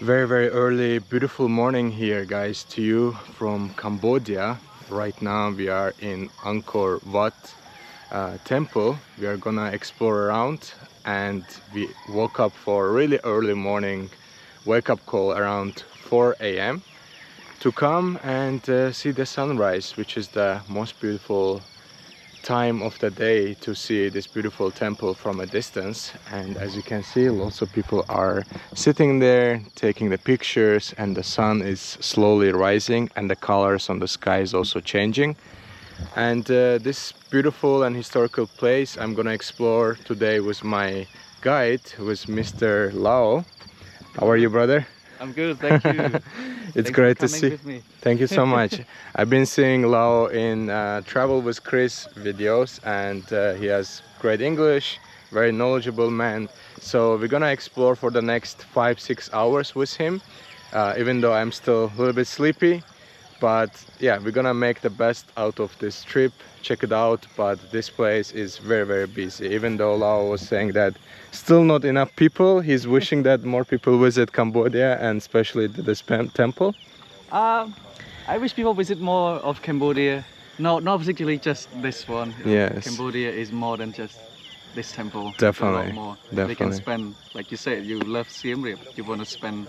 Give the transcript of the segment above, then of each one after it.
Very early beautiful morning here, guys, to you from Cambodia. Right now we are in Angkor Wat temple. We are gonna explore around, and we woke up for a really early morning wake-up call around 4 a.m. to come and see the sunrise, which is the most beautiful time of the day to see this beautiful temple from a distance. And as you can see, lots of people are sitting there taking the pictures, and the sun is slowly rising and the colors on the sky is also changing. And this beautiful and historical place I'm gonna explore today with my guide, who is Mr. Lao. How are you, brother? I'm good, thank you. It's great to see. Thank you so much. I've been seeing Lao in Travel with Chris videos, and he has great English, very knowledgeable man. So we're gonna explore for the next 5-6 hours with him, even though I'm still a little bit sleepy. But yeah, we're gonna make the best out of this trip. Check it out. But this place is very busy. Even though Lao was saying that still not enough people, he's wishing that more people visit Cambodia, and especially this temple. I wish people visit more of Cambodia. No, not particularly just this one. Yes. Cambodia is more than just this temple. Definitely. A lot more. Definitely. They can spend, like you said, you love Siem Reap. You want to spend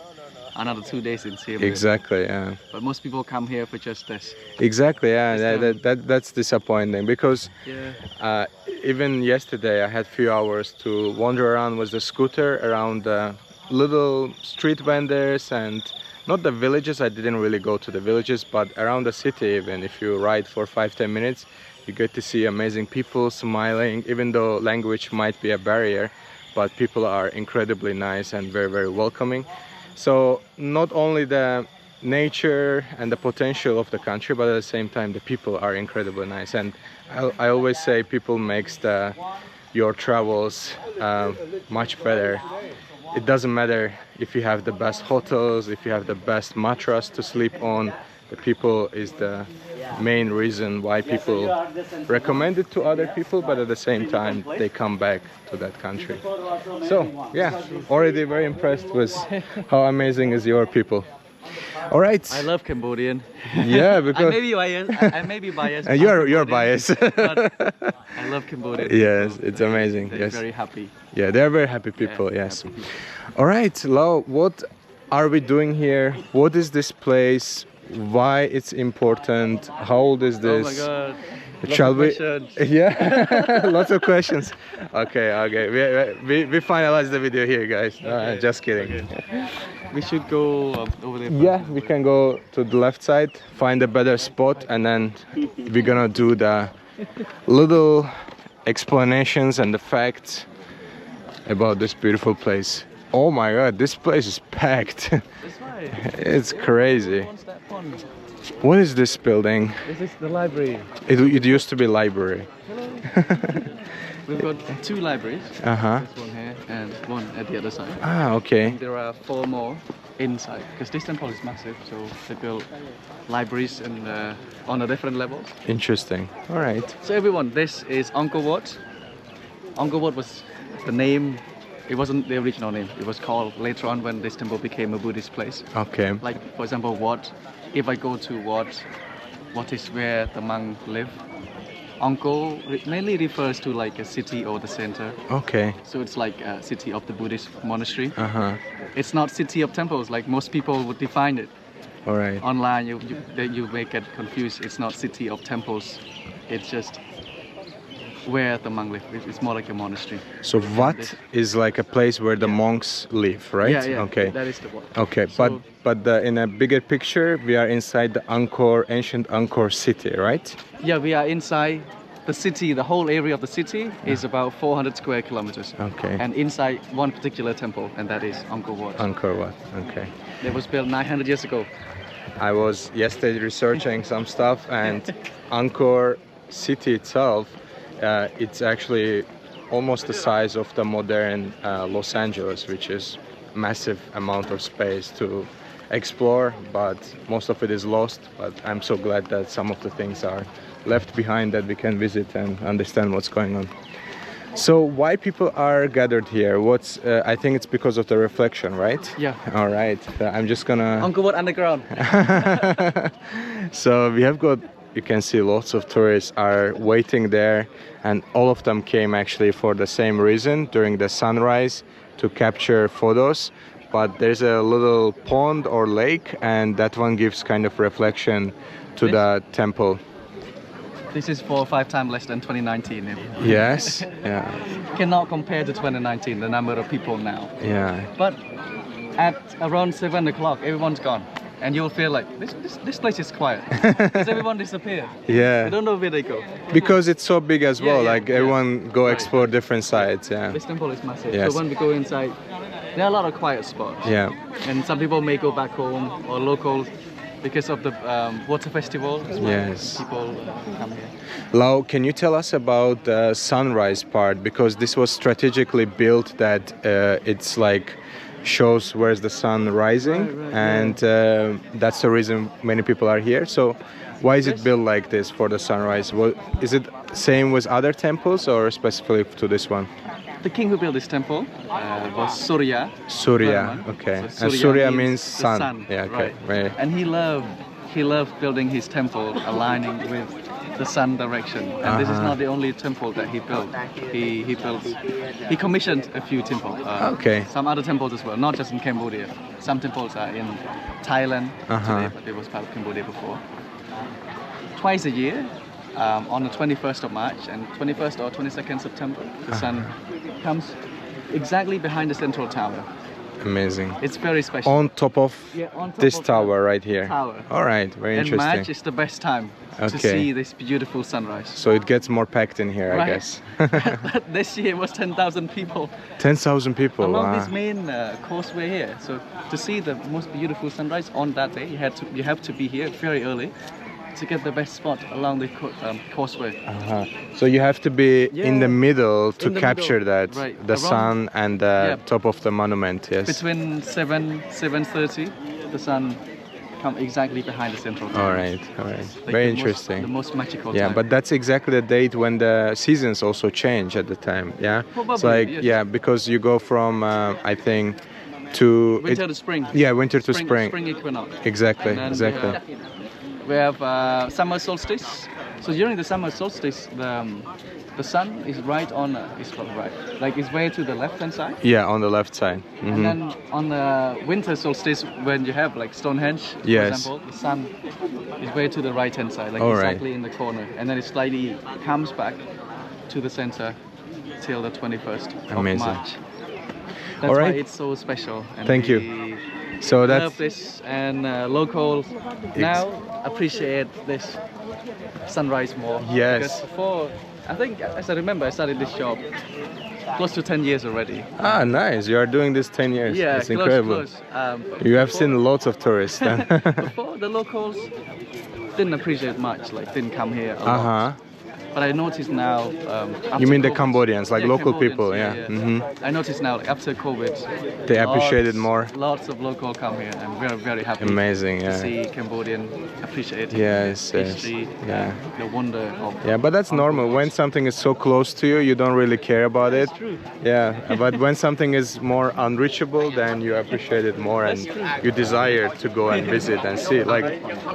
another 2 days in Siem Reap. Exactly, yeah. But most people come here for just this. Exactly, yeah. That's disappointing, because Yeah. even yesterday I had few hours to wander around with the scooter around the little street vendors, and not the villages. I didn't really go to the villages, but around the city. Even if you ride for 5-10 minutes, you get to see amazing people smiling, even though language might be a barrier, but people are incredibly nice and very welcoming. So not only the nature and the potential of the country, but at the same time the people are incredibly nice. And I always say people makes your travels much better. It doesn't matter if you have the best hotels, if you have the best mattress to sleep on. The people is the main reason why people recommend it to other people, but at the same time they come back to that country. So yeah, already very impressed with how amazing is your people. All right. I love Cambodian. Yeah, because I may be biased. you're biased. But I love Cambodia. Yes, it's amazing. They're yes. very happy. Yeah, they're very happy people. Yeah, yes. happy people. All right, Lau, what are we doing here? What is this place? Why it's important? How old is this? Oh my God. Shall we? Questions. Yeah, lots of questions. Okay. We finalize the video here, guys. Okay. Just kidding. Okay. We should go over there. Yeah, we can go to the left side, find a better spot, and then we're gonna do the little explanations and the facts about this beautiful place. Oh my God, this place is packed. That's right. It's crazy. What's that one? What is this building? This is the library. It used to be library. We've got 2 libraries. Uh-huh. This one here and one at the other side. Ah, okay. And there are 4 more inside, because this temple is massive, so they built libraries on the different levels. Interesting. All right. So everyone, this is Angkor Wat. Angkor Wat was the name. It wasn't the original name. It was called later on when this temple became a Buddhist place. Okay. Like, for example, Wat. If I go to Wat is where the monk live. Angkor mainly refers to like a city or the center. Okay. So it's like a city of the Buddhist monastery. Uh-huh. It's not city of temples like most people would define it. All right. Online, you may get confused. It's not city of temples. It's just where the monk live. It's more like a monastery. So Wat is like a place where the monks live, right? Yeah. Okay. That is the Wat. Okay, So- but in a bigger picture, we are inside the ancient Angkor city, right? Yeah, we are inside the city. The whole area of the city is about 400 square kilometers. Okay. And inside one particular temple, and that is Angkor Wat. Angkor Wat. Okay. It was built 900 years ago. I was yesterday researching some stuff, and Angkor city itself, it's actually almost the size of the modern Los Angeles, which is massive amount of space to explore, but most of it is lost. But I'm so glad that some of the things are left behind that we can visit and understand what's going on. So why people are gathered here? What's I think it's because of the reflection, right? Yeah. All right. I'm just gonna. Angkor Wat underground. So we have got. You can see lots of tourists are waiting there, and all of them came actually for the same reason during the sunrise to capture photos. But there's a little pond or lake, and that one gives kind of reflection to the temple. This is 4 or 5 times less than 2019. Yes. Yeah. Cannot compare to 2019, the number of people now. Yeah. But at around 7 o'clock, everyone's gone. And you'll feel like, this place is quiet. Because everyone disappeared. Yeah. I don't know where they go. Because it's so big as well, Yeah, like yeah. everyone go Right. explore different sides. Yeah. This temple is massive. Yes. So when we go inside, there are a lot of quiet spots. Yeah. And some people may go back home, or locals, because of the water festival. Yes. People come here. Lau, can you tell us about the sunrise part? Because this was strategically built that it's like shows where's the sun rising, Right, and that's the reason many people are here. So why is it built like this for the sunrise? Is it same with other temples or specific to this one? The king who built this temple was Surya, Suryavarman. okay. So And Surya means means the sun. Yeah, okay. Right. And he loved building his temple aligning with the sun direction. And this is not the only temple that he built. He commissioned a few temples. Okay. Some other temples as well, not just in Cambodia. Some temples are in Thailand today, but it was part of Cambodia before. Twice a year, on the 21st of March and 21st or 22nd September, the sun comes exactly behind the central tower. Amazing. It's very special. On top of On top this of tower the right here. Tower. All right, very And interesting. March is the best time to Okay. see this beautiful sunrise. So it gets more packed in here, I Right. guess. This year was 10,000 people 10,000 people. along Wow. this main causeway here. So to see the most beautiful sunrise on that day, you have to be here very early to get the best spot along the causeway. So you have to be in the middle to In the capture middle, that, right. the Around- sun and the Yeah. top of the monument. Yes. Between 7:30, the sun come exactly behind the central tower. All right. All right. Like Very the most- interesting. the most magical Yeah, time. but that's exactly the date when the seasons also change at the time. Yeah. It's Probably, like yes. because you go from I think to Winter to spring. Yeah, winter to spring. Spring equinox. Exactly. And then Exactly. We have summer solstice. So during the summer solstice, the sun is right on. It's not right. Like it's way to the left hand side. Yeah, on the left side. And then on the winter solstice, when you have like Stonehenge, for Yes. example, the sun is way to the right hand side, like All right. exactly in the corner, and then it slightly comes back to the center till the 21st Amazing. of March. That's All why right. it's so special. And Thank you. we So that's love this, and locals now appreciate this sunrise more. Yes. Because before, I think, as I remember, I started this shop close to 10 years already. nice. You are doing this 10 years. Yeah, It's close, incredible. close. You have before- seen lots of tourists then. Before, the locals didn't appreciate much, like didn't come here a lot. But I noticed now. After You mean the COVID Cambodians, like local Cambodians, people, yeah. I noticed now, like after COVID, They appreciate it more. Lots of local come here, and we're very happy. Amazing, to yeah. see Cambodian appreciate Yes, yes, history, yeah. the wonder of. Yeah, but that's normal. When something is so close to you, you don't really care about it. That's true. Yeah, but when something is more unreachable, then you appreciate it more and you desire to go and visit and see. Like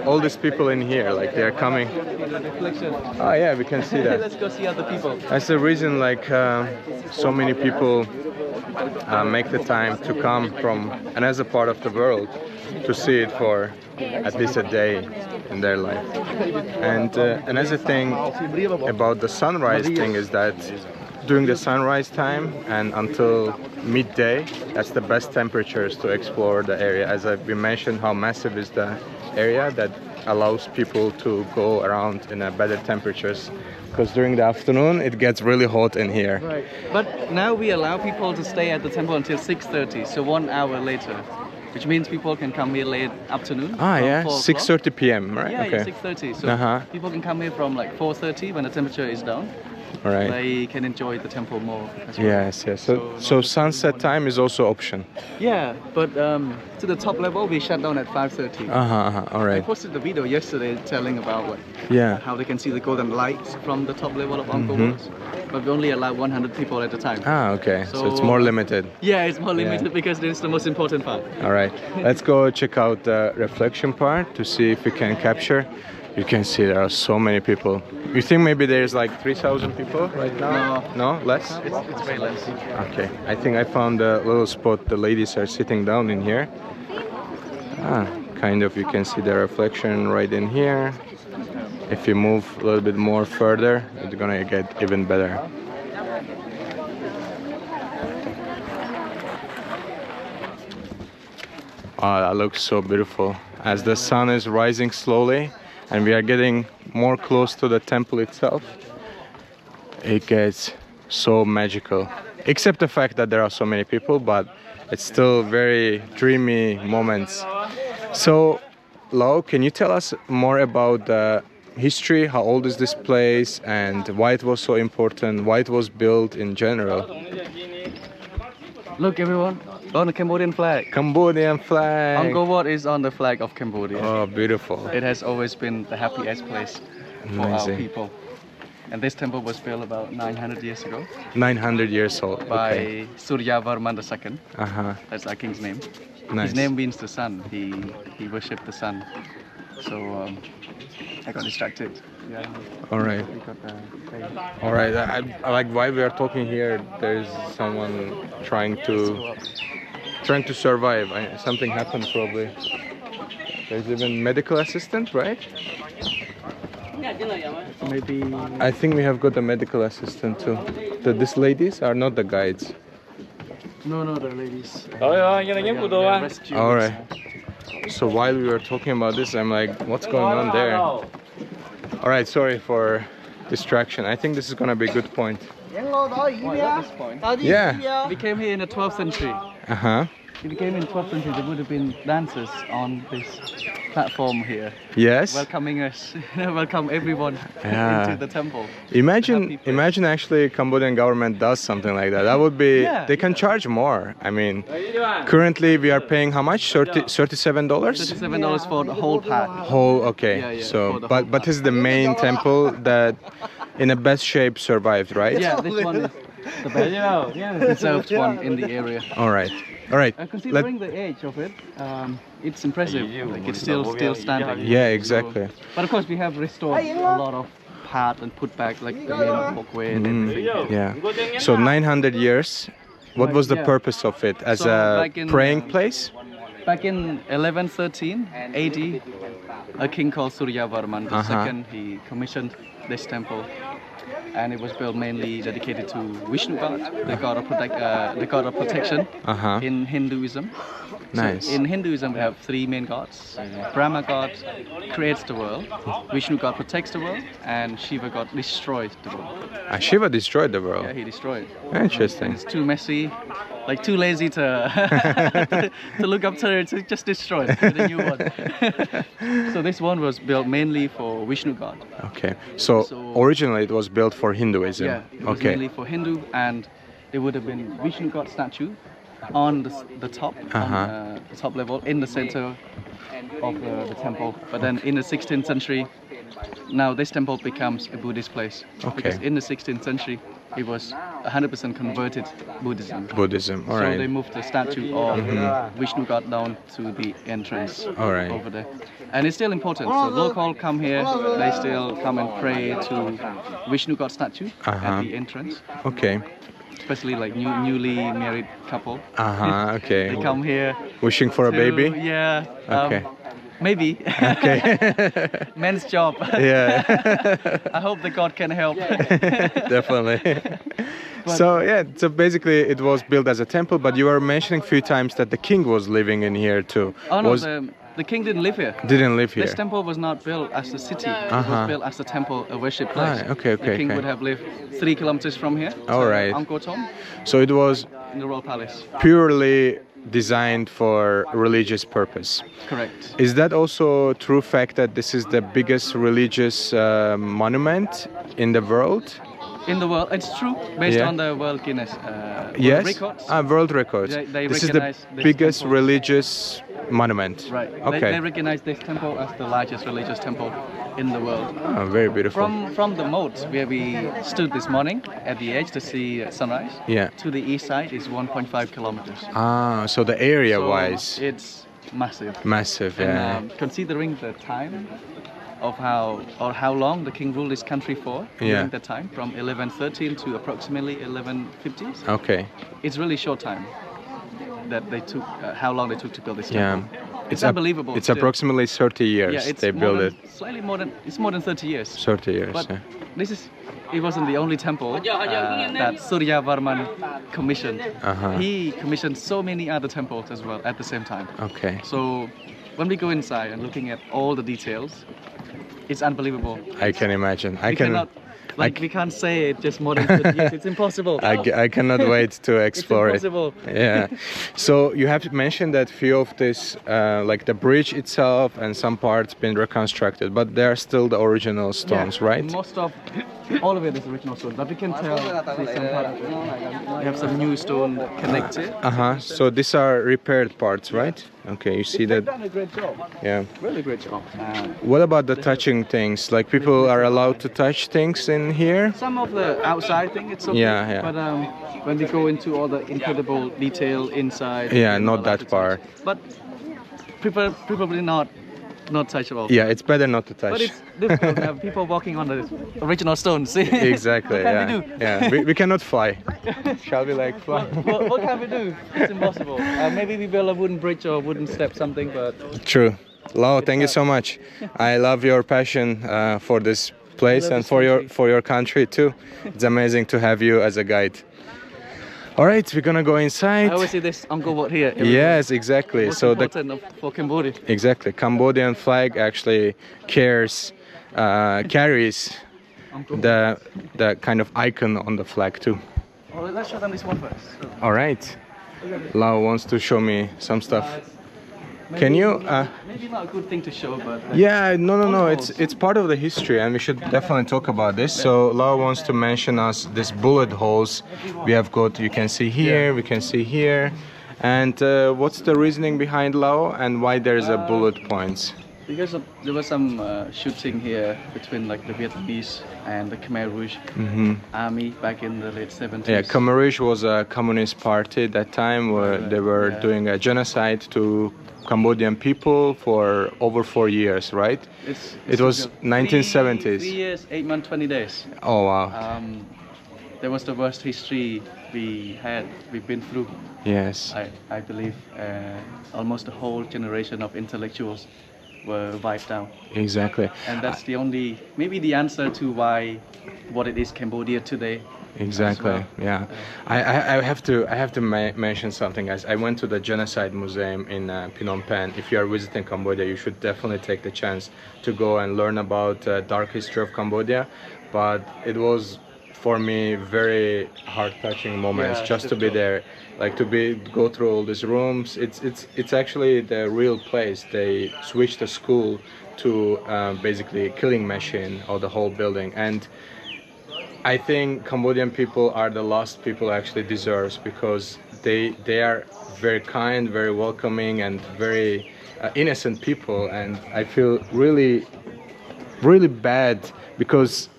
all these people in here, like they're coming. Reflection. Oh yeah, we can see that. Let's go see other people. That's the reason like so many people make the time to come from another part of the world to see it for at least a day in their life. And another thing about the sunrise thing is that during the sunrise time and until midday, that's the best temperatures to explore the area. As we mentioned, how massive is the area that allows people to go around in a better temperatures, because during the afternoon it gets really hot in here. Right. But now we allow people to stay at the temple until 6:30, so 1 hour later, which means people can come here late afternoon. from Yeah, 4 o'clock. 6:30 p.m. right? Yeah, Okay. yeah, 6:30. So people can come here from like 4:30 when the temperature is down, All right. they can enjoy the temple more as well. Yes, yes. So not just sunset everyone- time is also option. Yeah, but to the top level we shut down at 5:30. All I right. posted the video yesterday telling about Yeah. how they can see the golden lights from the top level of Angkor Wat, but we only allow 100 people at a time. Okay. So it's So- more limited. Yeah, it's more limited Yeah. because this is the most important part. All right. Let's go check out the reflection part to see if we can capture. You can see there are so many people. You think maybe there's like 3,000 people right now? No, less? It's very less. Okay. I think I found a little spot. The ladies are sitting down in here. Kind of. You can see the reflection right in here. If you move a little bit more further, it's gonna get even better. Oh, that looks so beautiful. As the sun is rising slowly and we are getting more close to the temple itself, it gets so magical. Except the fact that there are so many people, but it's still very dreamy moments. So, Lau, can you tell us more about the history? How old is this place and why it was so important, why it was built in general? Look everyone, on the Cambodian flag. Cambodian flag. Angkor Wat is on the flag of Cambodia. Oh, beautiful. It has always been the happiest place for our Amazing. people. And this temple was built about 900 years ago 900 years old. by Okay. Suryavarman II. Uh-huh. That's our king's name. Nice. His name means the sun. He worshipped the sun. So I got distracted. Yeah. All right. We got the All right. I like while we are talking here, there's someone trying to survive. Something happened probably. There's even medical assistant, right? maybe I think we have got a medical assistant too. These ladies are not the guides. no the ladies. All right. So while we were talking about this, I'm like, what's going on there? All right. Sorry for distraction. I think this is gonna be a good point. At this point, Yeah. we came here in the 12th century. Uh-huh. If we came in 12th century, there would have been dancers on this platform here, Yes. welcoming us, welcome everyone Yeah. into the temple. Imagine, Happy place. imagine actually Cambodian government does something like that. That would be, Yeah, they can charge more. I mean, currently we are paying how much? $37? $37 for the whole part. Whole, okay. Yeah, yeah, So, for the whole but this is the main temple that in the best shape survived, right? Yeah, this one is the best preserved one in the area. All right. All right. Considering the age of it, it's impressive. Like it's still standing. Yeah, exactly. So, but of course, we have restored a lot of part and put back like the main walkway and everything. Yeah. So 900 years. What was the Yeah. purpose of it? As So a back in, praying place? Back in 1113 AD, a king called Suryavarman II, he commissioned this temple, and it was built mainly dedicated to Vishnu god, the god of protection in Hinduism. Nice. So in Hinduism, we have three main gods. Brahma god creates the world, Vishnu god protects the world, and Shiva god destroys the world. Shiva destroyed the world. Yeah, he destroyed. Interesting. It's too messy, like too lazy to to look up to it, to just destroy it with a new one. So this one was built mainly for Vishnu god. Okay. So originally it was built for Hinduism. Yeah, it was mainly for Hindu, and there would have been Vishnu god statue on the top, on the top level, in the center of the temple. But then in the 16th century, now this temple becomes a Buddhist place. Okay. Because in the 16th century, it was 100% converted Buddhism. Buddhism. All So right. they moved the statue of Vishnu god down to the entrance All right. over there. And it's still important. So local come here, they still come and pray to Vishnu god statue at the entrance. Okay. Especially like newly married couple. Okay. They come here. Wishing for a baby? Yeah. Okay. Maybe. Okay. Men's job. Yeah. I hope the God can help. Definitely. So basically it was built as a temple, but you were mentioning a few times that the king was living in here too. Oh no, the king didn't live here. Didn't live here. This temple was not built as a city. It was built as a temple, a worship place. Okay, The king would have lived 3 kilometers from here. All right. Angkor Wat, So it was in the royal palace. purely designed for religious purpose. Correct. Is that also true fact that this is the biggest religious monument in the world? in the world. It's true, based Yeah. on the World Guinness Yes. World Records. World records. They This is the recognize this biggest temple. religious monument. Right. Okay. They recognize this temple as the largest religious temple in the world. Oh, very beautiful. From the moats where we stood this morning at the edge to see sunrise, Yeah. to the east side is 1.5 kilometers. So the area So wise, it's massive. massive. Yeah. And considering the time of how long the king ruled this country for Yeah. during that time, from 1113 to approximately 1150s, Okay. it's really short time that they took, how long they took to build this Yeah. temple. It's unbelievable. It's still. approximately 30 years Yeah, it's they more built than, it. slightly more than, it's more than 30 years. 30 years. But Yeah. it wasn't the only temple that Suryavarman commissioned. Uh-huh. He commissioned so many other temples as well at the same time. Okay. So when we go inside and looking at all the details, it's unbelievable. I can imagine. We can't say it just more than 30 years. It's impossible. I cannot wait to explore it. It's impossible. Yeah. So you have mentioned that few of this, like the bridge itself and some parts been reconstructed, but they are still the original stones, right? Most of all of it is original stone, but we can tell see some part of it. We have some new stone connected. So these are repaired parts, right? Okay, you see They've that. done a great job. Yeah. Really great job. What about the touching things? Like people are allowed to touch things in here? Some of the outside thing, it's okay. Yeah, yeah. But when we go into all the incredible detail inside, Yeah, we're not allowed that to touch. part. But probably not touch at all. Yeah, it's better not to But touch. it's difficult to have people walking on the original stones. See? Exactly. What Yeah. can we do? Yeah. We cannot fly. Shall we like fly? What can we do? It's impossible. Maybe we build a wooden bridge or wooden step, something, but True. Lau, thank you so much. I love your passion for this place love and this for country. your country too. It's amazing to have you as a guide. All right, we're gonna go I inside. always see this Angkor Wat here. Yes, exactly. Most So the important for Cambodia. exactly Cambodian flag actually carries Angkor. the kind of icon on the flag too. Oh, let's show them this one first. All right. Lau wants to show me some stuff. Can you? Maybe not a good thing to show, but Yeah, no. It's part of the history, and we should definitely talk about this. So Lau wants to mention us this bullet holes. We have got. You can see here. We can see here. And what's the reasoning behind Lau and why there's a bullet points? because there was some shooting here between like the Vietnamese and the Khmer Rouge army back in the late 70s. Yeah, Khmer Rouge was a communist party at that time where they were doing a genocide to Cambodian people for over 4 years, right? It was 1970s. 3 years, 8 months, 20 days. Oh wow. That was the worst history we've been through. Yes. I believe almost the whole generation of intellectuals were wiped out. Exactly. And that's maybe the answer to what it is Cambodia today. Exactly. Well. Yeah. I have to mention something, guys. I went to the Genocide Museum in Phnom Penh. If you are visiting Cambodia, you should definitely take the chance to go and learn about dark history of Cambodia. But it was, for me, very heart-touching moments just to be there, like go through all these rooms. It's actually the real place. They switched the school to basically a killing machine of the whole building. And I think Cambodian people are the last people actually deserves, because they are very kind, very welcoming, and very innocent people. And I feel really, really bad because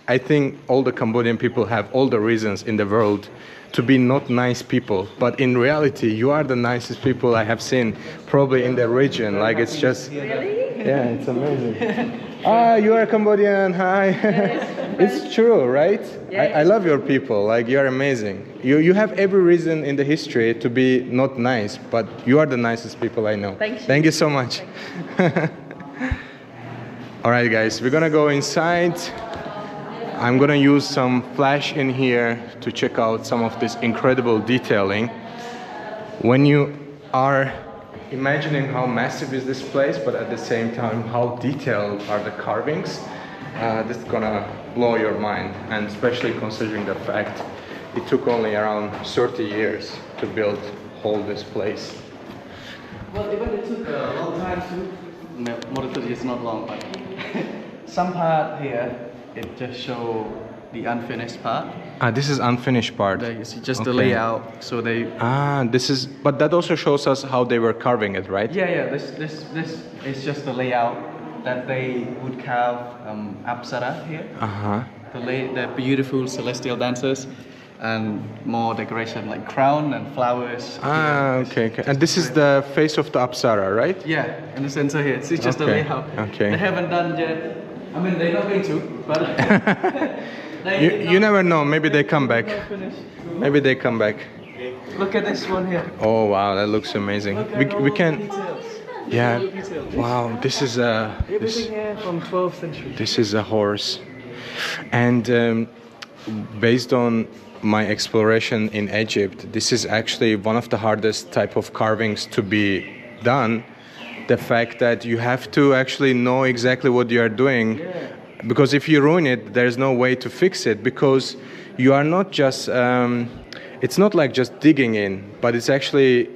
I think all the Cambodian people have all the reasons in the world to be not nice people, but in reality, you are the nicest people I have seen probably in the region. Like, it's just, yeah, it's amazing. You are Cambodian, hi. It's true, right? I love your people, like, you're amazing. You have every reason in the history to be not nice, but you are the nicest people I know. Thank you. Thank you so much. All right, guys, we're gonna go inside. I'm gonna use some flash in here to check out some of this incredible detailing. When you are imagining how massive is this place, but at the same time how detailed are the carvings, this is gonna blow your mind, and especially considering the fact it took only around 30 years to hold this place. Well, even it took a long time too. No, more than 30 years, not long, but some part here it just show the unfinished part. This is unfinished part. It's just the Okay. layout. So they. This is, but that also shows us how they were carving it, right? Yeah. This is just the layout that they would carve apsara here. The beautiful celestial dancers, and more decoration like crown and flowers. Okay. And this is the face of the Apsara, right? Yeah, in the center here. It's just the layout. Okay. They haven't done yet. I mean, they're not going to, but You never know. Maybe they come back. Maybe they come back. Look at this one here. Oh wow, that looks amazing. We can. Details. Yeah. Details. Wow, this is a. Everything here from 12th century. This is a horse, and based on my exploration in Egypt, this is actually one of the hardest type of carvings to be done. The fact that you have to actually know exactly what you are doing, because if you ruin it, there's no way to fix it, because you are not just it's not like just digging in, but it's actually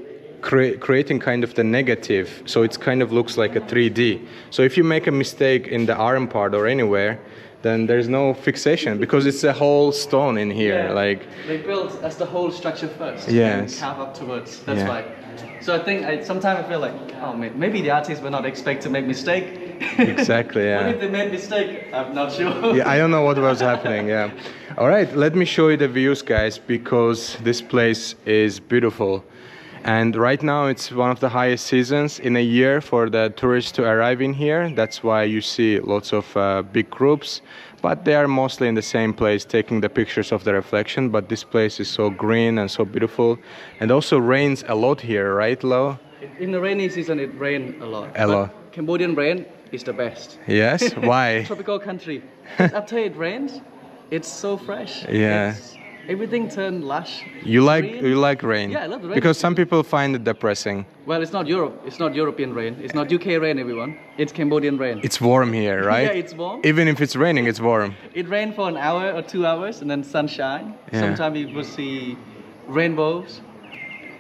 creating kind of the negative, so it kind of looks like a 3D. So if you make a mistake in the arm part or anywhere, then there's no fixation, because it's a whole stone in here. Like they built as the whole structure first. Yes. And carve upwards. That's why. So I think sometimes I feel like, oh, maybe the artists were not expect to make mistake. Exactly. Yeah. What if they made mistake? I'm not sure. Yeah, I don't know what was happening. Yeah. All right, let me show you the views, guys, because this place is beautiful. And right now it's one of the highest seasons in a year for the tourists to arrive in here. That's why you see lots of big groups, but they are mostly in the same place taking the pictures of the reflection. But this place is so green and so beautiful, and also rains a lot here, right, Lo? In the rainy season, it rains a lot. A lot. Cambodian rain is the best. Yes? Why? Tropical country. 'Cause after it rains, it's so fresh. Yeah. Everything turned lush. You green. like rain? Yeah, I love the rain. Because some people find it depressing. Well, it's not Europe. It's not European rain. It's not UK rain, everyone. It's Cambodian rain. It's warm here, right? Yeah, it's warm. Even if it's raining, it's warm. It rained for an hour or 2 hours, and then sunshine. Yeah. Sometimes you will see rainbows.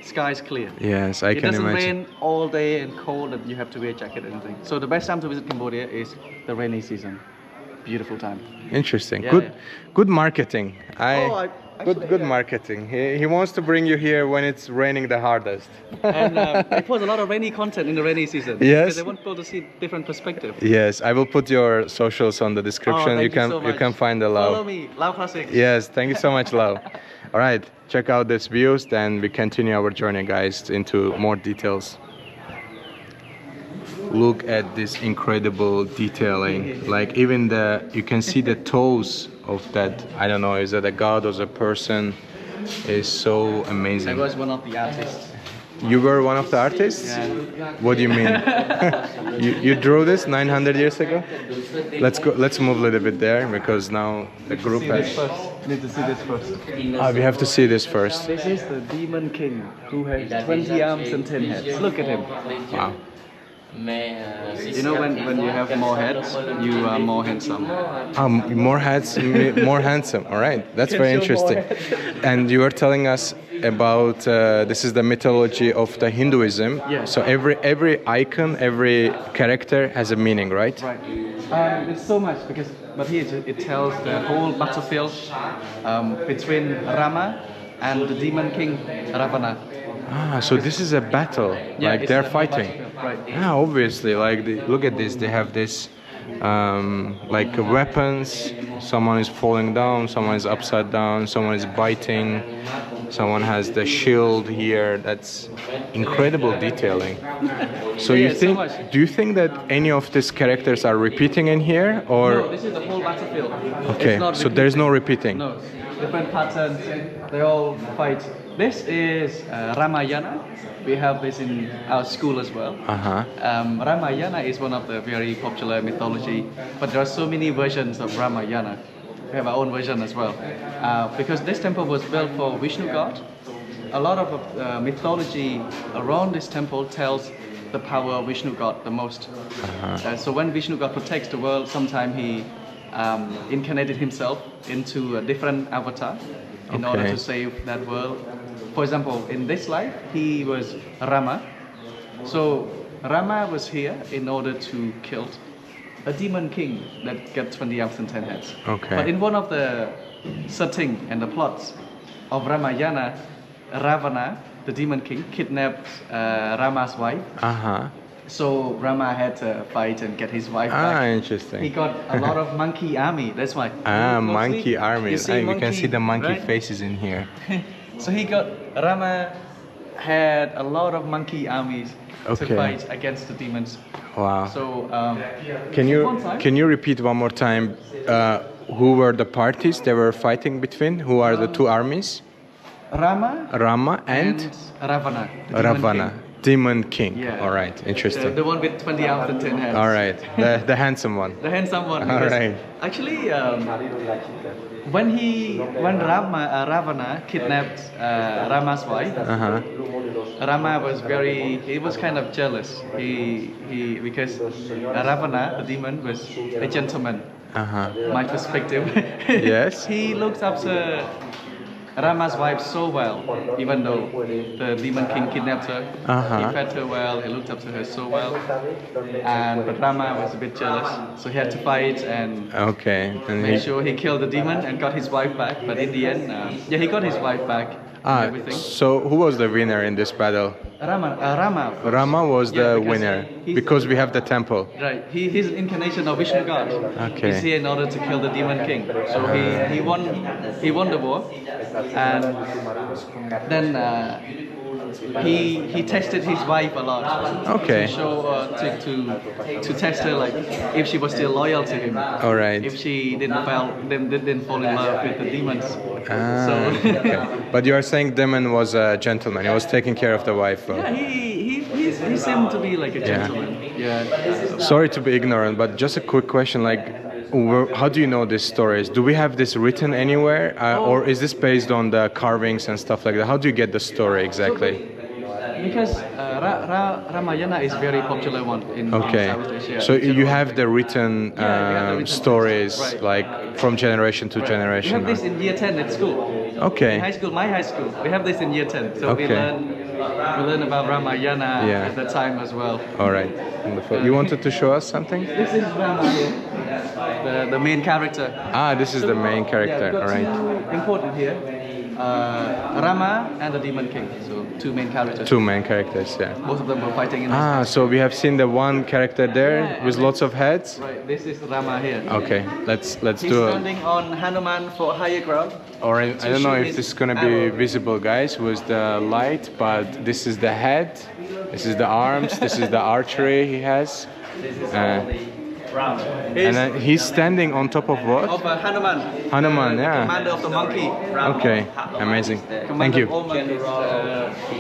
Sky's clear. Yes, I It can doesn't imagine. rain all day and cold, and you have to wear a jacket and anything. So the best time to visit Cambodia is the rainy season. Beautiful time. Interesting. Yeah, Good marketing. Actually, Good marketing. He wants to bring you here when it's raining the hardest. And they post a lot of rainy content in the rainy season. Yes. Because they want people to see different perspective. Yes, I will put your socials on the description. Thank you so much. can find the Follow Lau. me, Lau Classics. Yes, thank you so much, Lau. All right, check out these views, then we continue our journey, guys, into more details. Look at this incredible detailing. Like even you can see the toes of that. I don't know, is that a god or a person? Is so I amazing. was one of the artists. You were one of the artists? Yeah. What do you mean? you drew this 900 years ago? Let's go. Let's move a little bit there, because now the group See this has. first. You need to see this first. We have to see this first. This is the demon king who has 20 arms and 10 heads. Look at him. Wow. You know, when you have more heads, you are more handsome. More heads, more handsome. All right, that's Can very show more interesting. And you were telling us about this is the mythology of the Hinduism. Yeah. So every icon, every character has a meaning, right? Right. There's so much but here it tells the whole battlefield between Rama and the demon king Ravana. So this is a battle. Yeah, Like it's they're the whole fighting. battlefield, right. Yeah, obviously. Like look at this. They have this like weapons. Someone is falling down. Someone is upside down. Someone is biting. Someone has the shield here. That's incredible detailing. So Yeah, you so think? much. Do you think that any of these characters are repeating in here, or? No, this is the whole battlefield. Okay, It's not so there's no repeating. No, different patterns. They all fight. This is Ramayana. We have this in our school as well. Ramayana is one of the very popular mythology, but there are so many versions of Ramayana. We have our own version as well. Because this temple was built for Vishnu god, a lot of mythology around this temple tells the power of Vishnu god the most. So when Vishnu god protects the world, sometimes he incarnated himself into a different avatar in order to save that world. For example, in this life, he was Rama. So Rama was here in order to kill a demon king that got 20 arms and 10 heads. Okay. But in one of the setting and the plots of Ramayana, Ravana, the demon king, kidnapped Rama's wife. Uh-huh. So Rama had to fight and get his wife back. Interesting. He got a lot of monkey army. That's why. Monkey army. You see We can see the monkey right? faces in here. So Rama had a lot of monkey armies Okay. to fight against the demons. Wow. So Can you repeat one more time who were the parties they were fighting between? Who are the two armies? Rama and Ravana. the demon Ravana. king. Demon King. Yeah. All right. Interesting. The one with 20 arms and 10 heads. All right. The handsome one. The handsome one. All because right. Actually, when Ravana kidnapped Rama's wife, Uh-huh. Rama he was kind of jealous. Because Ravana, the demon, was a gentleman. Uh-huh. My perspective. Yes. He looks up to Rama's wife so well, even though the demon king kidnapped her. Uh-huh. He fed her well, he looked up to her so well. But Rama was a bit jealous, so he had to fight and Okay. And make sure he killed the demon and got his wife back. But in the end, he got his wife back and everything. So who was the winner in this battle? Rama. Rama was Yeah, the because winner he's because we have the temple. Right, he's an incarnation of Vishnu God. Okay. He's here in order to kill the demon king. So he won the war, and then he tested his wife a lot. Okay. To show to test her like if she was still loyal to him. All right. If she didn't fall in love with the demons. Okay. But you are saying Demon was a gentleman. He was taking care of the wife. Yeah, he seemed to be like a gentleman. Yeah. Sorry to be ignorant, but just a quick question. Like, how do you know these stories? Do we have this written anywhere, or is this based on the carvings and stuff like that? How do you get the story exactly? Because Ramayana is very popular one in Southeast Asia. So you have the written we have the written stories, text, right. like from generation to We generation. have this in year 10 at school. Okay. In high school, my high school, we have this in year 10. So Okay. we learn about Ramayana Yeah. at that time as well. All right. Wonderful. You wanted to show us something? This is Rama here, the main character. This is the main character. Yeah, All right. two important here. Rama and the demon king. So two main characters. Two main characters. Yeah. Both of them were fighting in this. So we have seen the one character there Yeah, with and lots of heads. Right, this is Rama here. Okay, let's He's do it. standing on Hanuman for higher ground. Or I don't know shoot if this is his gonna be arrow. visible, guys, with the light, but this is the head, this is the arms, this is the archery he has. And then he's standing on top of what? Of Hanuman. Hanuman, the yeah. Commander of the monkey. Okay, amazing. Thank Commander you. of all monkeys,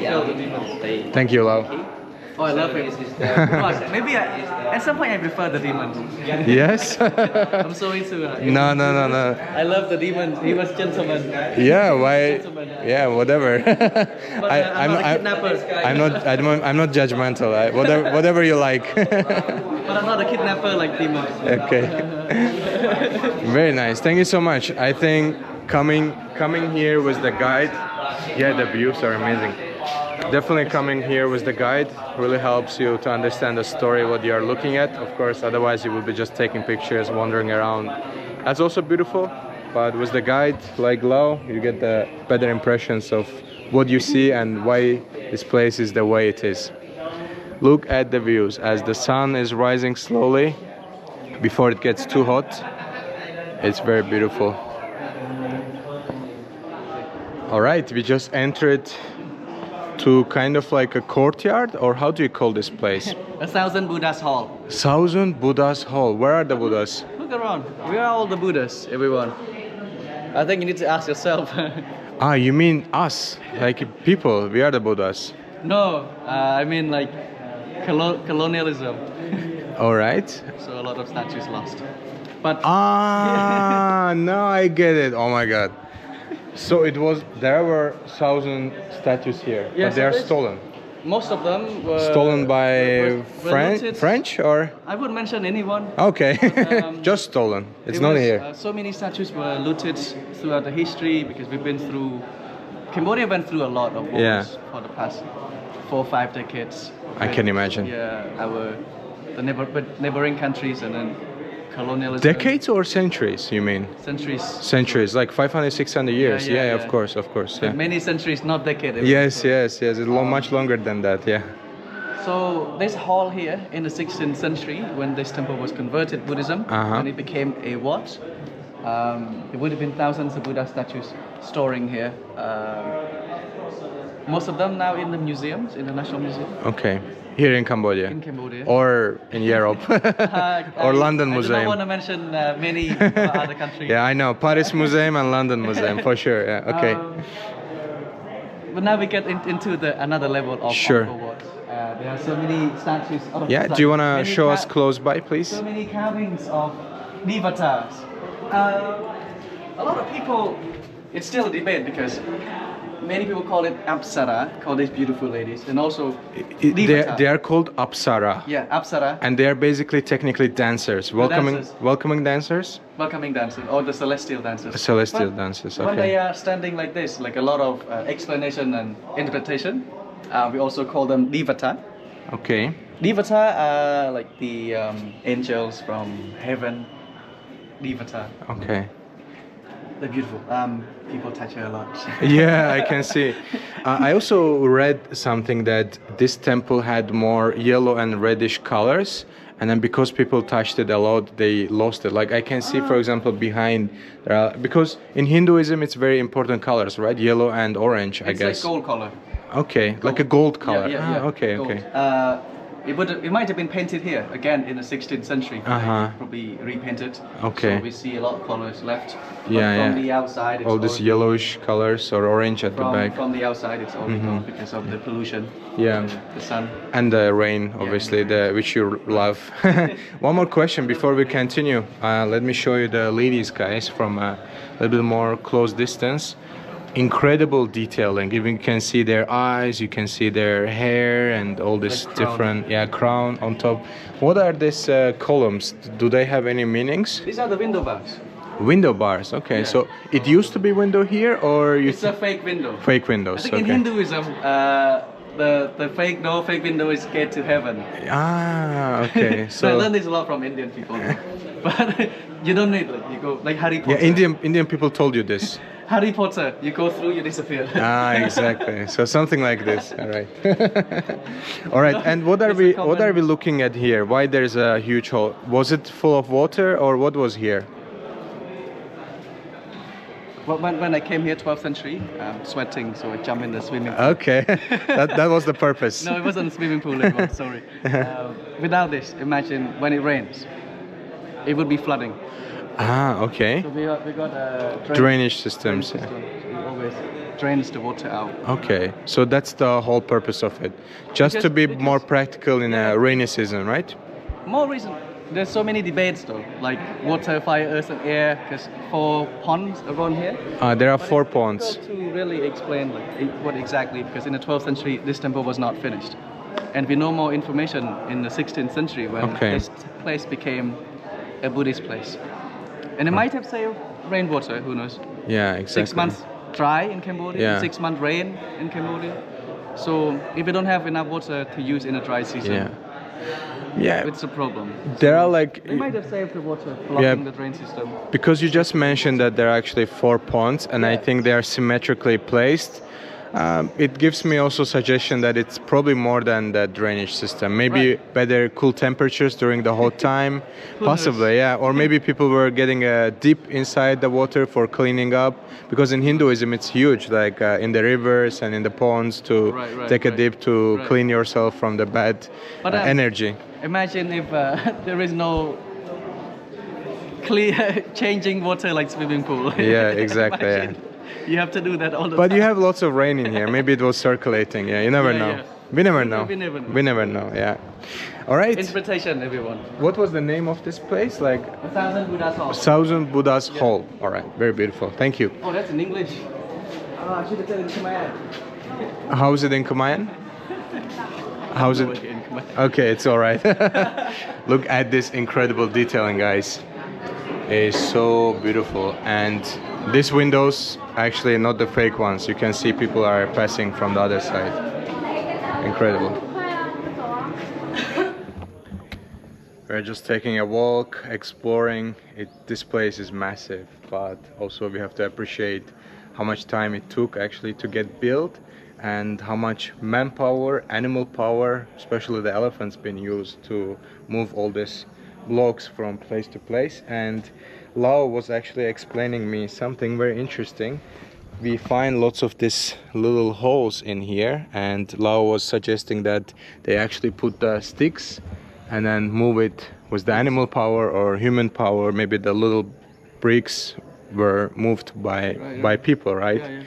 kill the demons. Thank you, Lau. Oh, I love him. Maybe at some point I prefer the demons. Yes? I'm so into No. I love the demons. He was gentleman. Yeah, why? Yeah, whatever. But I'm not a kidnapper. I'm not judgmental. Whatever you like. But I'm not a kidnapper like demons. Okay. Very nice. Thank you so much. I think coming here with the guide, yeah, the views are amazing. Definitely coming here with the guide really helps you to understand the story, what you are looking at. Of course, otherwise you will be just taking pictures, wandering around. That's also beautiful, but with the guide like Lau, you get the better impressions of what you see and why this place is the way it is. Look at the views as the sun is rising slowly before it gets too hot. It's very beautiful. All right, we just entered to kind of like a courtyard, or how do you call this place? 1,000 Buddhas hall. 1,000 Buddhas hall. Where are the Buddhas? Look around. Where are all the Buddhas, everyone? I think you need to ask yourself. You mean us, like people? We are the Buddhas. No, I mean like colonialism. All right. So a lot of statues lost. But Now I get it. Oh my God. So there were 1,000 statues here, Yeah, but they are so stolen. most of them were Stolen by were looted. French or? I wouldn't mention anyone. Okay, just stolen. It's not here. So many statues were looted throughout the history because Cambodia went through a lot of wars for the past 4 or 5 decades. I can imagine. Yeah, the neighboring countries, and then colonialism. Decades or centuries, you mean? Centuries. Centuries, like 500, 600 years. Yeah, Of course, of course. Yeah. Many centuries, not decades. Yes. It's much longer than that, yeah. So this hall here in the 16th century, when this temple was converted Buddhism, and it became a what? There would have been thousands of Buddha statues storing here. Most of them now in the museums, in the National Museum. Okay. Here in Cambodia. In Cambodia. Or in Europe. Or London Museum. I don't want to mention many other countries. Yeah, I know. Paris Museum and London Museum, for sure. Yeah, okay. But now we get into another level of Angkor Wat. There are so many statues. Yeah, do you want to show us close by, please? So many carvings of devatas. A lot of people, it's still a debate because many people call it Apsara, call these beautiful ladies, and also they are called Apsara. Yeah, Apsara. And they are basically technically dancers, welcoming dancers. Welcoming dancers, or the celestial dancers. Celestial dancers. Okay. When they are standing like this, like a lot of explanation and interpretation, we also call them Devata. Okay. Devata are like the angels from heaven. Devata. Okay. They're beautiful. People touch her a lot. Yeah, I can see. I also read something that this temple had more yellow and reddish colors, and then because people touched it a lot, they lost it. Like I can see, for example, behind, because in Hinduism it's very important colors, right? Yellow and orange, I guess. It's like gold color. Okay, gold. Like a gold color. Yeah. Okay, gold. okay. It might have been painted here again in the 16th century. Probably repainted. Okay. So we see a lot of colors left. Yeah, from the outside, it's all these yellowish colors or orange at the back. From the outside, it's all gone because of the pollution. Yeah. The sun. And the rain, obviously, which you love. One more question before we continue. Let me show you the ladies, guys, from a little bit more close distance. Incredible detailing. Even you can see their eyes, you can see their hair and all this different crown on top. What are these columns? Do they have any meanings? These are the window bars. Window bars. Okay, so it used to be window here, or it's a fake window. Fake windows. I think in Hinduism, the fake window is gate to heaven. Okay. So I learned this a lot from Indian people. But you don't need it. You go like Harry Potter. Yeah, Indian people told you this. Harry Potter, you go through, you disappear. Exactly. So something like this. All right. All right. And what are we looking at here? Why there's a huge hole? Was it full of water or what was here? Well, when I came here 12th century, sweating, so I jumped in the swimming pool. Okay. that was the purpose. No, it wasn't a swimming pool anymore, sorry. Without this, imagine when it rains, it would be flooding. Okay. So we got drainage systems. It always drains the water out. Okay, so that's the whole purpose of it, just to be more practical in a rainy season, right? More reason. There's so many debates though, like water, fire, earth, and air. Because 4 ponds around here. There are 4 ponds. To really explain what exactly, because in the 12th century this temple was not finished, and we know more information in the 16th century when this place became a Buddhist place. And it might have saved rainwater, who knows? Yeah, exactly. 6 months dry in Cambodia, 6 months rain in Cambodia. So if you don't have enough water to use in a dry season, it's a problem. There are like... They might have saved the water, blocking the drain system. Because you just mentioned that there are actually 4 ponds, and I think they are symmetrically placed. It gives me also suggestion that it's probably more than the drainage system. Maybe better cool temperatures during the hot time, possibly, or maybe people were getting a dip inside the water for cleaning up. Because in Hinduism it's huge, like in the rivers and in the ponds to take a dip to clean yourself from the bad energy. Imagine if there is no clear changing water like swimming pool. Yeah, exactly. You have to do that all the time. But you have lots of rain in here. Maybe it was circulating. Yeah, you never know. Yeah. We never know. We never know. Yeah. All right. Interpretation, everyone. What was the name of this place? Like 1,000 Buddhas Hall. 1,000 Buddhas Hall. All right. Very beautiful. Thank you. Oh, that's in English. I should have said it in Khmer. How is it in Khmer? How's it? Okay, it's all right. Look at this incredible detailing, guys. It's so beautiful, and these windows actually not the fake ones. You can see people are passing from the other side. Incredible. We're just taking a walk, exploring. This place is massive, but also we have to appreciate how much time it took actually to get built and how much manpower, animal power, especially the elephants, been used to move all these blocks from place to place. And Lau was actually explaining me something very interesting. We find lots of these little holes in here, and Lau was suggesting that they actually put the sticks and then move it with the animal power or human power. Maybe the little bricks were moved by people, right?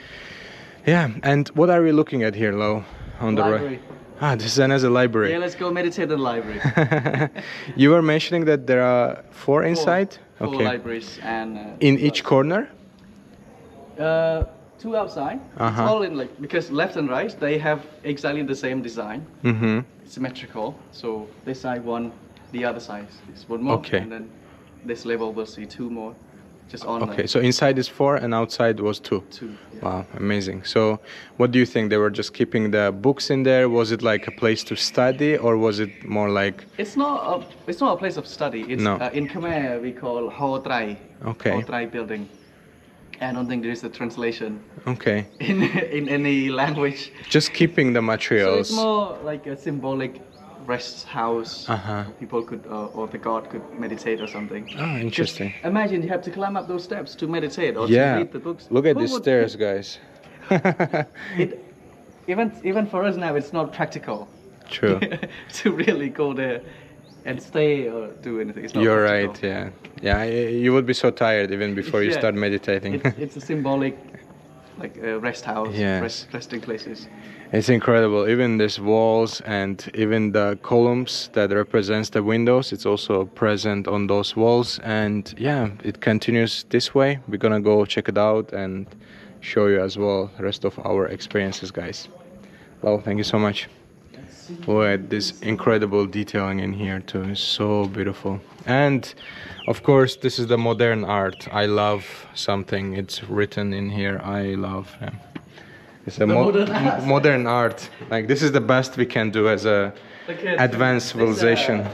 Yeah. And what are we looking at here, Lau? On the right. Ah, this is another library. Yeah, let's go meditate in the library. You were mentioning that there are four inside. Four libraries and in each corner. Two outside. It's all in because left and right they have exactly the same design. Symmetrical. So this side one, the other side is one more. Okay. And then this level we'll see two more. Just on. Okay, so inside is four and outside was two. Two. Yeah. Wow, amazing. So what do you think? They were just keeping the books in there? Was it like a place to study, or was it more like... It's not a place of study. It's in Khmer we call Ho Trai. Okay. Ho Trai building. I don't think there is a translation. Okay. In any language. Just keeping the materials. So it's more like a symbolic rest house. People could, or the god could meditate or something. Oh, interesting. Just imagine you have to climb up those steps to meditate or to read the books. Look at these stairs, guys. Even for us now, it's not practical. True. To really go there and stay or do anything. It's not You're practical. right, yeah. Yeah, you would be so tired even before you start meditating. It's a symbolic, like a rest house, Yes. resting places. It's incredible. Even these walls and even the columns that represents the windows, it's also present on those walls. And yeah, it continues this way. We're gonna go check it out and show you as well the rest of our experiences, guys. Well, thank you so much. Boy, this incredible detailing in here too is so beautiful. And of course, this is the modern art. I love something. It's written in here. I love. It's a modern art. Like this is the best we can do as a advanced civilization.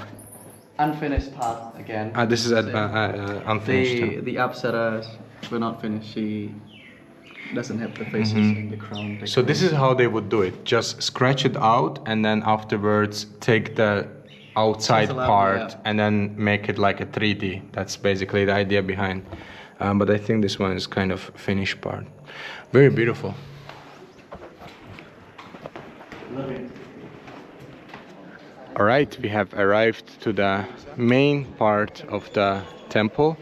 Unfinished part again. This is unfinished. The Apsaras were not finished. She doesn't have the faces and the crown. So this is how they would do it. Just scratch it out and then afterwards take the outside part and then make it like a 3D. That's basically the idea behind. But I think this one is kind of finished part. Very beautiful. Alright, we have arrived to the main part of the temple,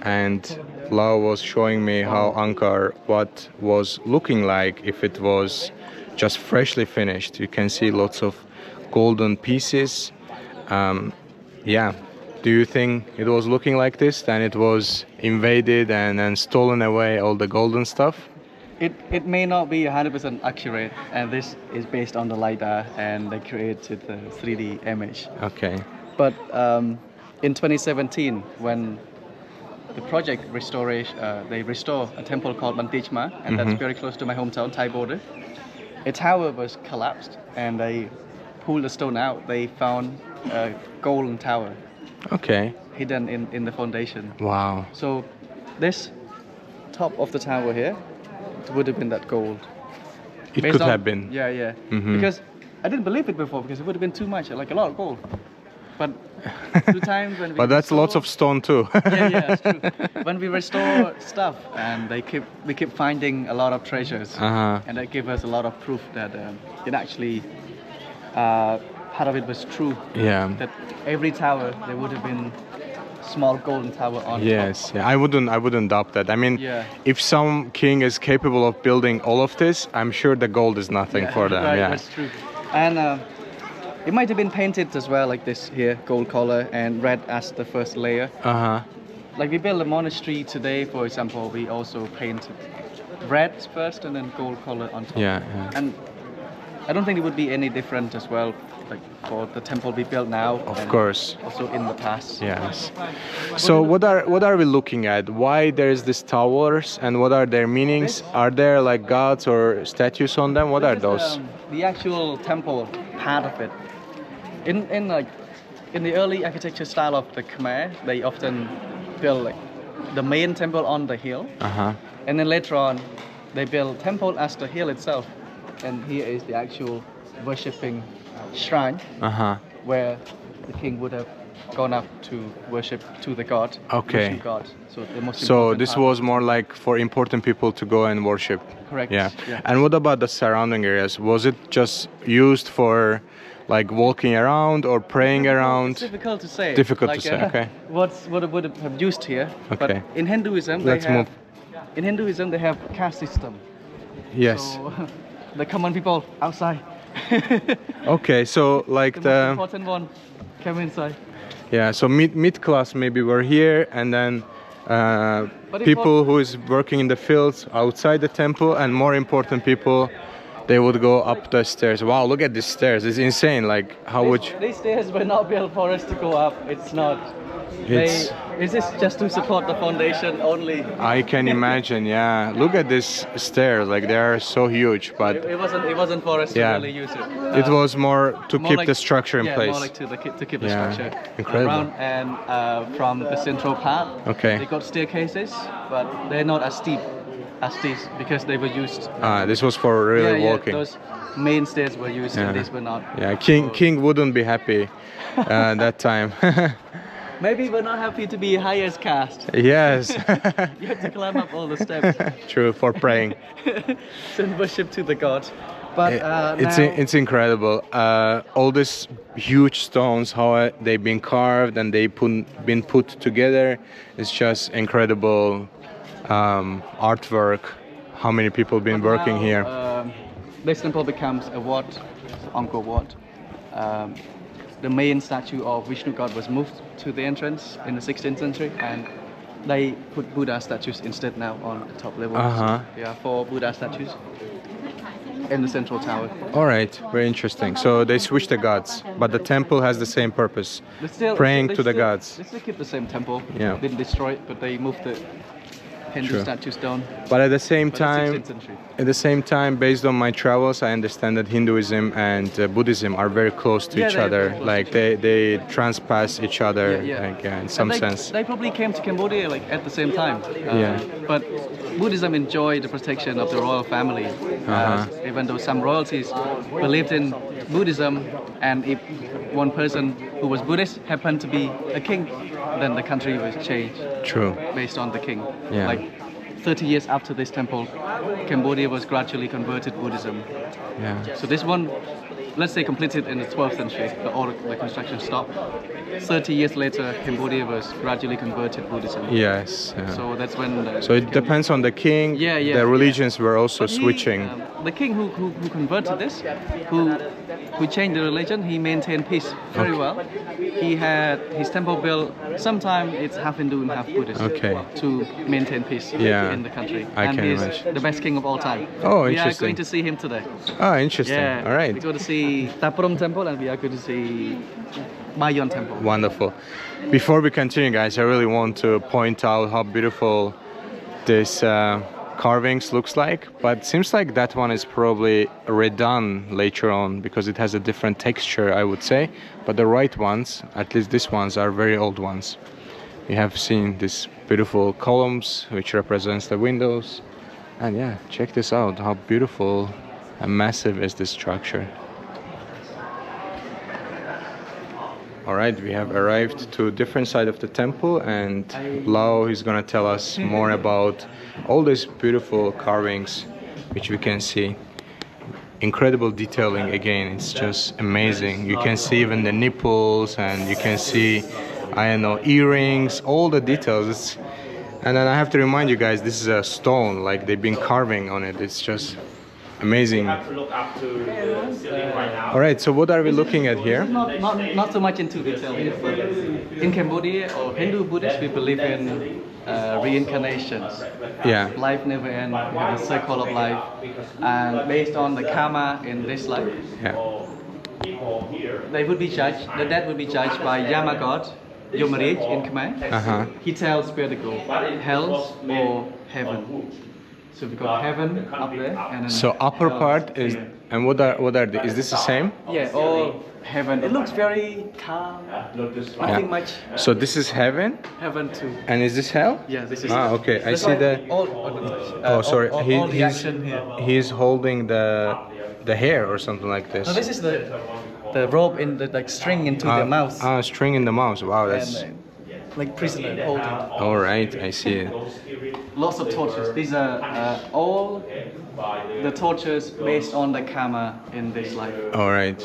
and Lau was showing me how Angkor Wat was looking like if it was just freshly finished. You can see lots of golden pieces. Yeah, do you think it was looking like this? Then it was invaded and then stolen away all the golden stuff? It may not be 100% accurate, and this is based on the LiDAR, and they created the 3D image. Okay. But in 2017, when the project they restore a temple called Mantichma, and that's very close to my hometown, Thai border. A tower was collapsed, and they pulled the stone out. They found a golden tower. Okay. Hidden in the foundation. Wow. So this top of the tower here, it would have been that gold. It could have been. Yeah. Because I didn't believe it before, because it would have been too much, like a lot of gold. But through time when we but that's lots of stone too. yeah, it's true. When we restore stuff, and we keep finding a lot of treasures, and that gave us a lot of proof that it actually part of it was true. Yeah. That every tower there would have been small golden tower on top. Yeah, I wouldn't doubt that. I mean, if some king is capable of building all of this, I'm sure the gold is nothing for them. Right, yeah, that's true. And it might have been painted as well, like this here, gold color and red as the first layer. Like we build a monastery today, for example, we also paint red first and then gold color on top. Yeah. And I don't think it would be any different as well, like for the temple we build now. Of course. Also in the past. Yes. So what are we looking at? Why there's these towers and what are their meanings? Are there like gods or statues on them? What are those? The actual temple, part of it. In like in the early architecture style of the Khmer, they often build like the main temple on the hill, and then later on, they build temple as the hill itself. And here is the actual worshipping shrine, where the king would have gone up to worship to the god, Vishnu god. So the most So this was more like for important people to go and worship. Correct. Yeah. And what about the surrounding areas? Was it just used for like walking around or praying around? It's difficult to say. Difficult to say. Okay. What would have used here? Okay. But in Hinduism, in Hinduism they have caste system. Yes. So the common people outside. Okay. So like the most important one came inside. Yeah. So mid class maybe were here, and then people who is working in the fields outside the temple, and more important people, they would go up the stairs. Wow, look at these stairs. It's insane. Like, how would you... These stairs were not built for us to go up. It's not. Is this just to support the foundation only? I can imagine, yeah. Look at these stairs. Like, they are so huge, but... It wasn't for us to really use it. It was more to keep like, the structure in place. More like to keep the structure. Incredible. Around and from the central part, they got staircases, but they're not as steep as these because they were used. This was for really walking. Those main stairs were used, and these were not. Yeah, King wouldn't be happy that time. Maybe we're not happy to be highest caste. Yes. You have to climb up all the steps. True, for praying. Send worship to the god. But it's incredible. All these huge stones, how they've been carved and they've been put together. It's just incredible artwork. How many people been working here? This temple becomes a Wat, Angkor Wat. The main statue of Vishnu god was moved to the entrance in the 16th century, and they put Buddha statues instead now on the top level. Yeah, 4 Buddha statues in the central tower. All right, very interesting. So they switched the gods, but the temple has the same purpose, praying to the gods. They still keep the same temple. Yeah. Didn't destroy it, but they moved the Hindu statues down. But at the same time, based on my travels, I understand that Hinduism and Buddhism are very close to each other. Like they transpass each other, like in some sense. They probably came to Cambodia like at the same time. But Buddhism enjoyed the protection of the royal family, even though some royalties believed in Buddhism, and if one person who was Buddhist happened to be a king, then the country was changed. True. Based on the king. Yeah. Like 30 years after this temple, Cambodia was gradually converted Buddhism. Yeah. So this one, let's say completed in the 12th century, but all the construction stopped. 30 years later, Cambodia was gradually converted Buddhism. Yes. Yeah. So that's when. So it depends on the king. The religions were also switching. The king who converted this, who changed the religion, he maintained peace very well. He had his temple built. Sometimes it's half Hindu and half Buddhist. To maintain peace in the country. And he's imagine. the best king of all time. Oh, we interesting. are going to see him today. Oh, interesting. Yeah. All right. We go to see Taparom temple, and we are going to see Bayon temple. Wonderful. Before we continue, guys, I really want to point out how beautiful this carvings looks like, but it seems like that one is probably redone later on because it has a different texture, I would say. But the right ones, at least these ones, are very old ones. We have seen these beautiful columns which represents the windows, and yeah, check this out, how beautiful and massive is this structure. All right, we have arrived to a different side of the temple, and Lau is gonna tell us more about all these beautiful carvings which we can see. Incredible detailing again, it's just amazing. You can see even the nipples, and you can see, I don't know, earrings, all the details. And then I have to remind you guys, this is a stone, like they've been carving on it. It's just amazing. All right, so what are we looking at here? Not so much into detail here, but in Cambodia or Hindu Buddhist, we believe in reincarnations. Yeah. Life never ends. We have a circle of life, and based on the karma in this life, they would be judged. The dead would be judged by Yama God, Yomaraj in Khmer. He tells where to go, hell or heaven. So we got heaven up there, and then So upper hell part is, here. and what are the, is this the same? Yeah, all heaven. It looks very calm. Nothing much. So this is heaven, Heaven too. and is this hell? Yeah, this is. Okay, I That's see why the. Oh, sorry. All the he's action here. he's holding the hair or something like this. No, this is the rope in the like string into the mouse. String in the mouse. Wow, that's. And, like prisoner holding. All right, I see it. Lots of tortures. These are all the tortures based on the karma in this life. All right.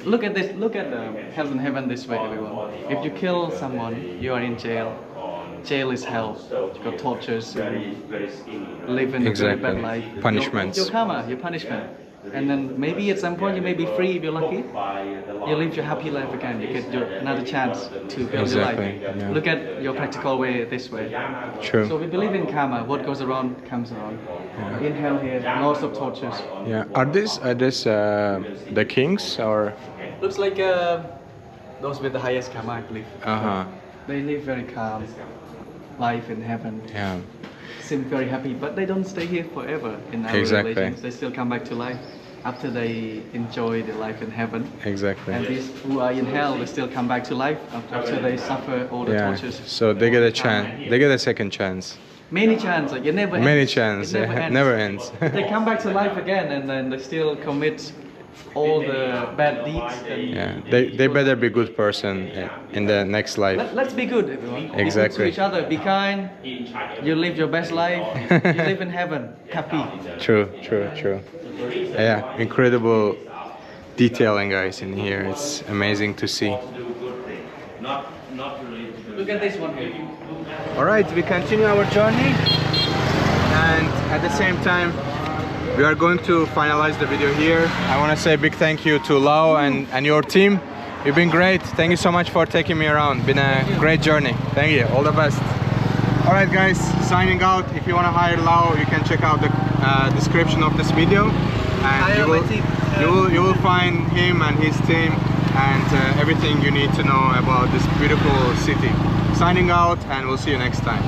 Look at this. Look at hell and heaven this way, everyone. If you kill someone, you are in jail. Jail is hell. You got tortures. You live in a very bad life. Punishments. Your karma, your punishment. And then maybe at some point you may be free if you're lucky. You live your happy life again. You get another chance to build your life. Yeah. Look at your practical way this way. True. So we believe in karma. What goes around comes around. In hell here, lots of tortures. Yeah. Are this the kings or? Looks like those with the highest karma, I believe. They live very calm life in heaven. Yeah. Seem very happy, but they don't stay here forever in our religions. They still come back to life after they enjoy the life in heaven. Exactly. And these who are in hell, they still come back to life after they suffer all the tortures. So they get a chance. They get a second chance. Many chances. Like, it never ends. Many chances. It never ends. Never ends. They come back to life again, and then they still commit all the bad deeds. And they better be good person in the next life. Let's be good, everyone. Exactly. Be good to each other. Be kind. You live your best life. You live in heaven. Happy. True. Yeah, incredible detailing, guys, in here. It's amazing to see. Look at this one here. All right, we continue our journey, and at the same time we are going to finalize the video here. I want to say a big thank you to Lau and your team. You've been great. Thank you so much for taking me around. Been a great journey. Thank you. All the best. All right, guys, signing out. If you want to hire Lau, you can check out the description of this video, and you will find him and his team and everything you need to know about this beautiful city. Signing out, and we'll see you next time.